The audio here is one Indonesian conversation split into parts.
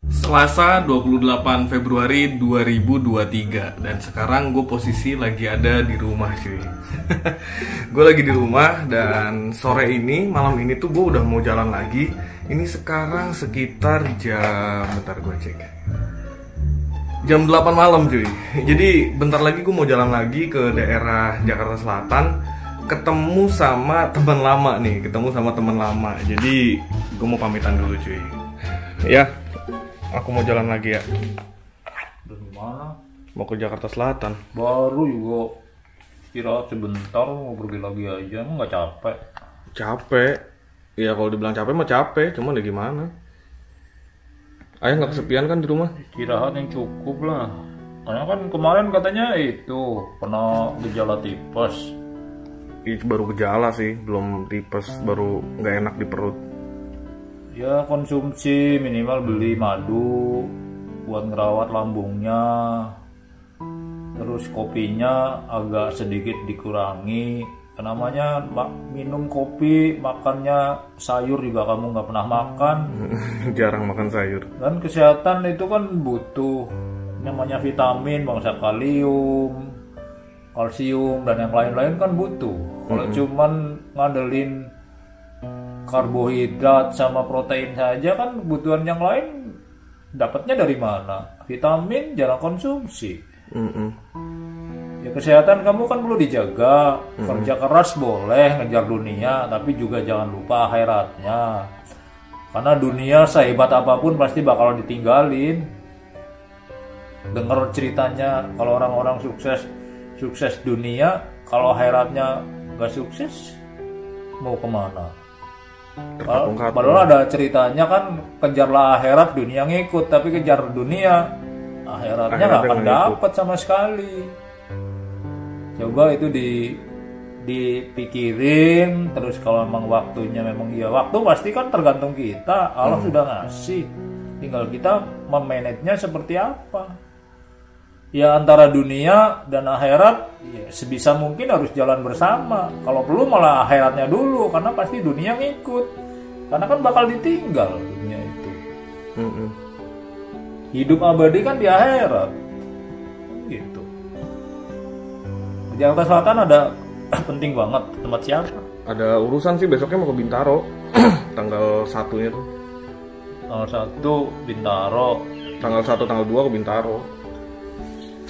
Selasa 28 Februari 2023. Dan sekarang gue posisi lagi ada di rumah cuy. Gue lagi di rumah dan sore ini, malam ini tuh gue udah mau jalan lagi. Ini sekarang sekitar jam, bentar gue cek, jam 8 malam cuy. Jadi bentar lagi gue mau jalan lagi ke daerah Jakarta Selatan, ketemu sama teman lama nih, Jadi gue mau pamitan dulu cuy. Ya, aku mau jalan lagi ya. Dari mana? Mau ke Jakarta Selatan. Baru juga istirahat sebentar, mau pergi lagi aja. Emang nggak capek? Capek. Ya kalau dibilang capek mah capek, cuman ya gimana. Ayah nggak kesepian kan di rumah? Istirahat yang cukup lah. Karena kan kemarin katanya itu pernah gejala tipes. Itu baru gejala sih, belum tipes, baru nggak enak di perut. Ya konsumsi minimal beli madu buat ngerawat lambungnya. Terus kopinya agak sedikit dikurangi. Namanya minum kopi, makannya sayur juga kamu nggak pernah makan. Jarang makan sayur. Dan kesehatan itu kan butuh namanya vitamin, bangsa kalium, kalsium dan yang lain-lain kan butuh. Kalau cuman ngandelin karbohidrat sama protein saja kan kebutuhan yang lain dapatnya dari mana? Vitamin jarang konsumsi. Ya kesehatan kamu kan perlu dijaga. Kerja keras boleh, ngejar dunia, tapi juga jangan lupa akhiratnya. Karena dunia sehebat apapun pasti bakal ditinggalin. Dengar ceritanya kalau orang-orang sukses dunia, kalau akhiratnya gak sukses, mau kemana? Padahal ada ceritanya kan, kejarlah akhirat, dunia ngikut. Tapi kejar dunia, akhiratnya gak akan dapat sama sekali. Coba itu dipikirin. Terus kalau memang waktunya memang iya, waktu pasti kan tergantung kita. Allah sudah ngasih, tinggal kita memanagenya seperti apa. Ya antara dunia dan akhirat ya, sebisa mungkin harus jalan bersama. Kalau perlu malah akhiratnya dulu, karena pasti dunia ngikut. Karena kan bakal ditinggal dunia itu. Hidup abadi kan di akhirat. Gitu. Di Jakarta Selatan ada penting banget, tempat siapa? Ada urusan sih, besoknya mau ke Bintaro. Tanggal 1-nya tuh. Tanggal 1 Bintaro. Tanggal 1, tanggal 2 ke Bintaro.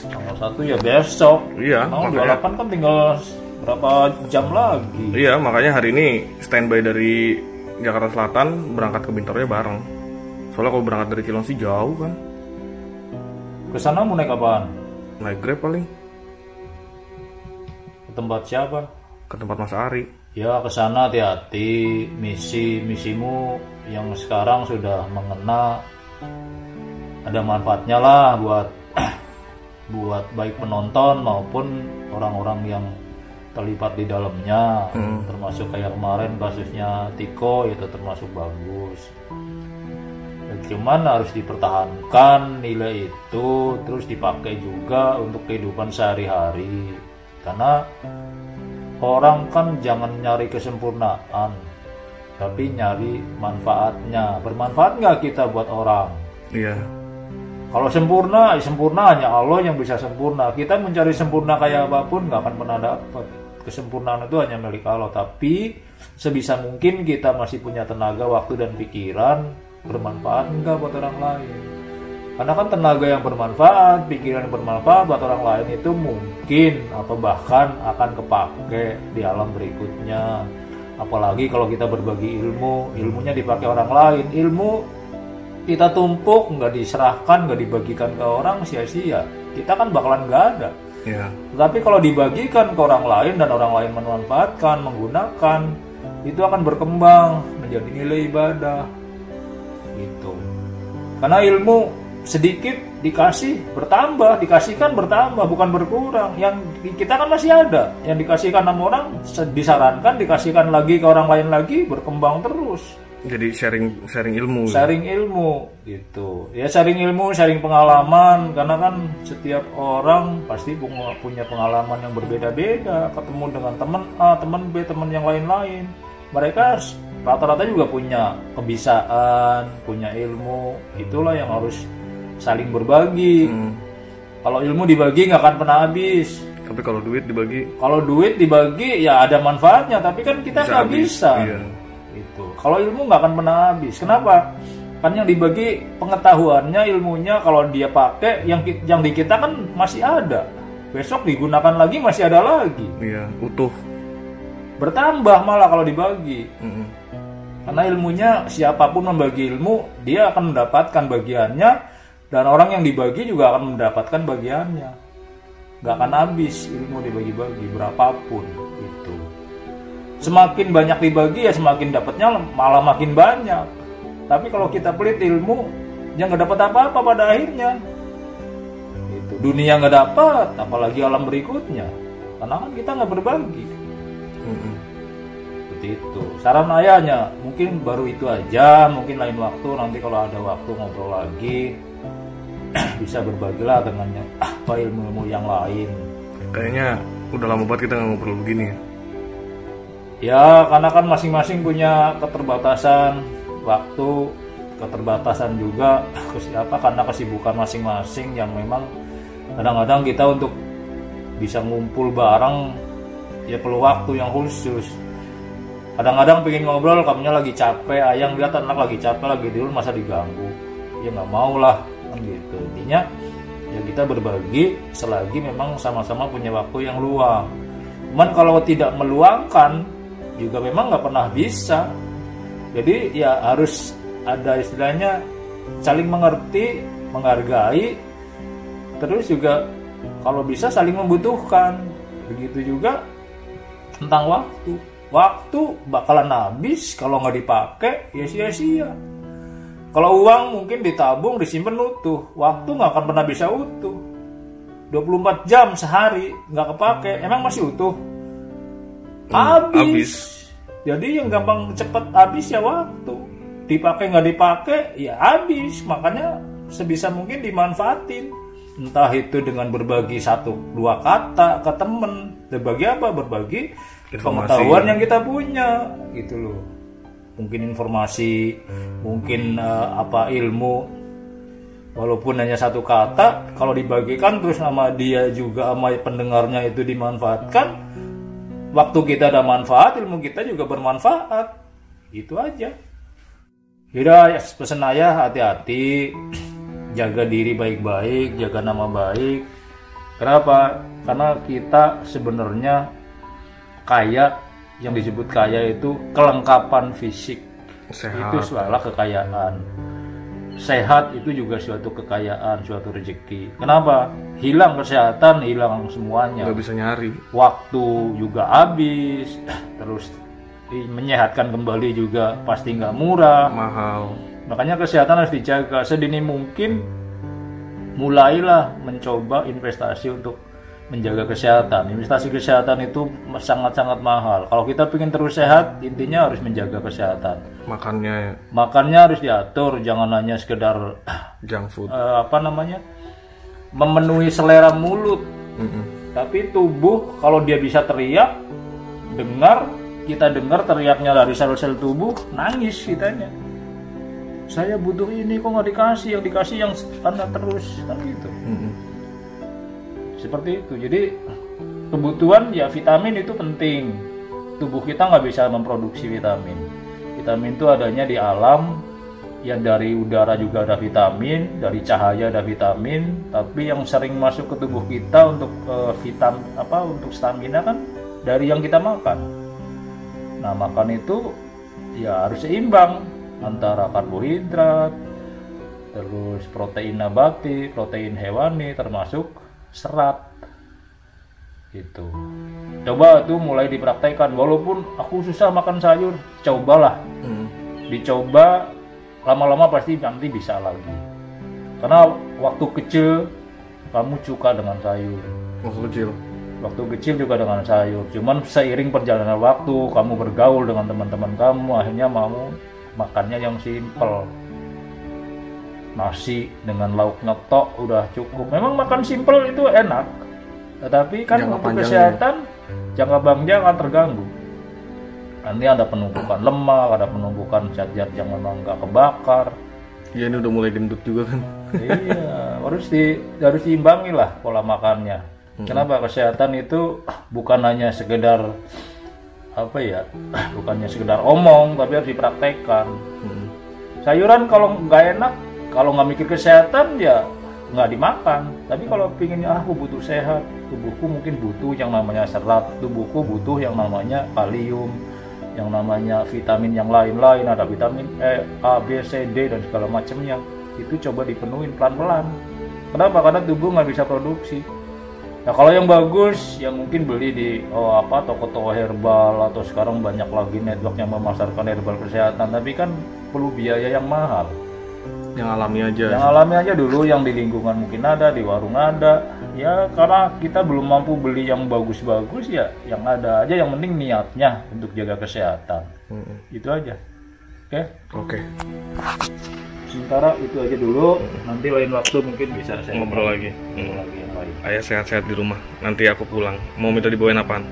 Tanggal 1 ya besok. Iya, Tanggal 28 kan tinggal berapa jam lagi. Iya, makanya hari ini standby dari Jakarta Selatan, berangkat ke Bintaro ya bareng. Soalnya kalau berangkat dari Cilengsi jauh kan. Kesana mau naik apaan? Naik Grab paling. Ke tempat siapa? Ke tempat Mas Ari. Ya kesana hati-hati. Misimu yang sekarang sudah mengena, ada manfaatnya lah buat baik penonton maupun orang-orang yang terlibat di dalamnya. Termasuk kayak kemarin kasusnya Tiko itu termasuk bagus. Dan cuman harus dipertahankan nilai itu, terus dipakai juga untuk kehidupan sehari-hari. Karena orang kan jangan nyari kesempurnaan, tapi nyari manfaatnya. Bermanfaat nggak kita buat orang? Iya. Kalau sempurna, sempurna hanya Allah yang bisa sempurna. Kita mencari sempurna kayak apapun nggak akan pernah dapat. Kesempurnaan itu hanya milik Allah. Tapi sebisa mungkin kita masih punya tenaga, waktu dan pikiran, bermanfaat nggak buat orang lain. Karena kan tenaga yang bermanfaat, pikiran yang bermanfaat buat orang lain itu mungkin atau bahkan akan kepake di alam berikutnya. Apalagi kalau kita berbagi ilmu, ilmunya dipakai orang lain. Ilmu kita tumpuk, nggak diserahkan, nggak dibagikan ke orang, sia-sia. Kita kan bakalan nggak ada. Yeah. Tapi kalau dibagikan ke orang lain dan orang lain memanfaatkan, menggunakan, itu akan berkembang menjadi nilai ibadah. Gitu. Karena ilmu sedikit dikasih bertambah, dikasihkan bertambah, bukan berkurang. Yang kita kan masih ada, yang dikasihkan sama orang disarankan, dikasihkan lagi ke orang lain lagi, berkembang terus. Jadi sharing ilmu. Sharing ilmu gitu. Ya sharing ilmu, sharing pengalaman, karena kan setiap orang pasti punya pengalaman yang berbeda-beda, ketemu dengan teman A, teman B, teman yang lain-lain. Mereka rata-rata juga punya kebiasaan, punya ilmu. Itulah yang harus saling berbagi. Kalau ilmu dibagi nggak akan pernah habis. Tapi kalau duit dibagi? Kalau duit dibagi ya ada manfaatnya, tapi kan kita nggak bisa. Iya. Itu. Kalau ilmu nggak akan pernah habis. Kenapa? Kan yang dibagi pengetahuannya, ilmunya, kalau dia pakai, yang di kita kan masih ada. Besok digunakan lagi masih ada lagi. Iya, utuh. Bertambah malah kalau dibagi. Karena ilmunya, siapapun membagi ilmu, dia akan mendapatkan bagiannya, dan orang yang dibagi juga akan mendapatkan bagiannya. Gak akan habis ilmu dibagi-bagi berapapun itu. Semakin banyak dibagi ya semakin dapatnya malah makin banyak. Tapi kalau kita pelit ilmu, yang nggak dapat apa-apa pada akhirnya. Itu dunia nggak dapat, apalagi alam berikutnya. Karena kan kita nggak berbagi. Seperti itu. Saran ayahnya mungkin baru itu aja. Mungkin lain waktu, nanti kalau ada waktu ngobrol lagi, bisa berbagilah dengan apa ilmu-ilmu yang lain. Kayaknya udah lama banget kita nggak ngobrol begini ya. Ya karena kan masing-masing punya keterbatasan waktu, keterbatasan juga karena kesibukan masing-masing yang memang kadang-kadang kita untuk bisa ngumpul bareng ya perlu waktu yang khusus. Kadang-kadang pengen ngobrol, kamunya lagi capek, ayang lihat anak lagi capek, lagi tidur, masa diganggu? Ya nggak mau lah, kan gitu. Intinya ya kita berbagi selagi memang sama-sama punya waktu yang luang. Cuman kalau tidak meluangkan juga memang nggak pernah bisa. Jadi ya harus ada istilahnya saling mengerti, menghargai, terus juga kalau bisa saling membutuhkan. Begitu juga tentang waktu. Waktu bakalan habis kalau nggak dipakai ya sia-sia. Kalau uang mungkin ditabung, disimpan utuh. Waktu nggak akan pernah bisa utuh. 24 jam sehari nggak kepake, emang masih utuh? Habis. Jadi yang gampang cepet habis ya waktu. Dipakai nggak dipakai ya habis. Makanya sebisa mungkin dimanfaatin. Entah itu dengan berbagi 1-2 kata ke temen. Berbagi apa? Berbagi pengetahuan yang kita punya gitu loh. Mungkin informasi, mungkin ilmu. Walaupun hanya 1 kata, kalau dibagikan terus sama dia juga sama pendengarnya itu dimanfaatkan, waktu kita ada manfaat, ilmu kita juga bermanfaat. Itu aja. Yaudah, pesan ayah hati-hati, jaga diri baik-baik, jaga nama baik. Kenapa? Karena kita sebenarnya kaya, yang disebut kaya itu kelengkapan fisik. Sehat. Itu suatu kekayaan. Sehat itu juga suatu kekayaan, suatu rezeki. Kenapa? Hilang kesehatan, hilang semuanya. Nggak bisa nyari. Waktu juga habis, terus menyehatkan kembali juga pasti nggak murah. Mahal. Makanya kesehatan harus dijaga. Sedini mungkin mulailah mencoba investasi untuk menjaga kesehatan. Investasi kesehatan itu sangat-sangat mahal. Kalau kita ingin terus sehat, intinya harus menjaga kesehatan. Makannya harus diatur, jangan hanya sekedar junk food. Memenuhi selera mulut. Tapi tubuh kalau dia bisa teriak, kita dengar teriaknya dari sel-sel tubuh, nangis kitanya. Saya butuh ini kok nggak dikasih, yang dikasih yang standar terus, kan gitu. Seperti itu. Jadi kebutuhan ya vitamin itu penting. Tubuh kita nggak bisa memproduksi vitamin. Vitamin itu adanya di alam. Ya dari udara juga ada vitamin, dari cahaya ada vitamin. Tapi yang sering masuk ke tubuh kita untuk untuk stamina kan dari yang kita makan. Nah makan itu ya harus seimbang antara karbohidrat, terus protein nabati, protein hewani, termasuk serat gitu. Coba tuh mulai dipraktekkan. Walaupun aku susah makan sayur, cobalah. Dicoba, lama-lama pasti nanti bisa lagi. Karena waktu kecil kamu suka dengan sayur. Waktu kecil juga dengan sayur. Cuman seiring perjalanan waktu, kamu bergaul dengan teman-teman kamu, akhirnya mau makannya yang simpel. Nasi dengan lauk ngetok udah cukup. Memang makan simpel itu enak, tetapi kan untuk kesehatan jangka panjangnya akan terganggu. Nanti ada penumpukan lemak, ada penumpukan zat-zat yang memang nggak kebakar. Iya, ini udah mulai gendut juga kan. Iya, harus diimbangi lah pola makannya. Kenapa? Kesehatan itu bukan hanya sekedar apa ya, bukannya sekedar omong, tapi harus dipraktekkan. Sayuran kalau nggak enak, kalau nggak mikir kesehatan ya nggak dimakan. Tapi kalau pinginnya aku butuh sehat, tubuhku mungkin butuh yang namanya serat, tubuhku butuh yang namanya kalium, yang namanya vitamin yang lain-lain, ada vitamin E, A, B, C, D dan segala macamnya. Itu coba dipenuhin pelan-pelan. Kenapa? Karena tubuh nggak bisa produksi. Nah kalau yang bagus ya mungkin beli di toko-toko herbal, atau sekarang banyak lagi network yang memasarkan herbal kesehatan, tapi kan perlu biaya yang mahal. Yang alami aja. Yang alami aja dulu, yang di lingkungan mungkin ada, di warung ada. Ya karena kita belum mampu beli yang bagus-bagus, ya yang ada aja, yang penting niatnya untuk jaga kesehatan. Itu aja. Oke. Sementara itu aja dulu, nanti lain waktu mungkin bisa saya Ngobrol lagi. yang lain. Ayah sehat-sehat di rumah. Nanti aku pulang. Mau minta dibawain apaan?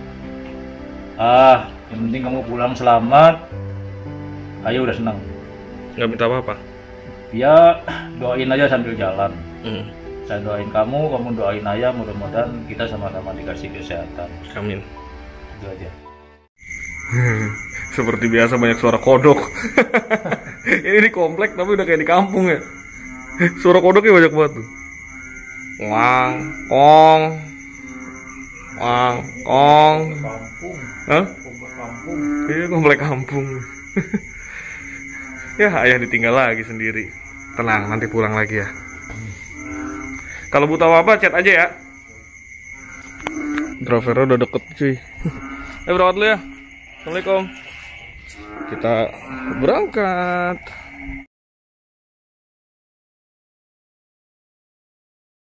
Yang penting kamu pulang selamat. Ayah udah senang. Nggak minta apa-apa. Ya doain aja sambil jalan. Hmm. Saya doain kamu doain ayah, mudah-mudahan kita sama-sama dikasih kesehatan. Amin. Itu aja. Seperti biasa banyak suara kodok. Ini di komplek tapi udah kayak di kampung ya. Suara kodoknya banyak banget tuh. Wang, kong, wang, kong. Kampung. Hah? Kampung. Iya, komplek kampung. Ya, ayah ditinggal lagi sendiri. Tenang, nanti pulang lagi ya. Kalau butuh apa, chat aja ya. Drivernya udah deket cuy. Berangkat dulu ya. Assalamualaikum. Kita berangkat.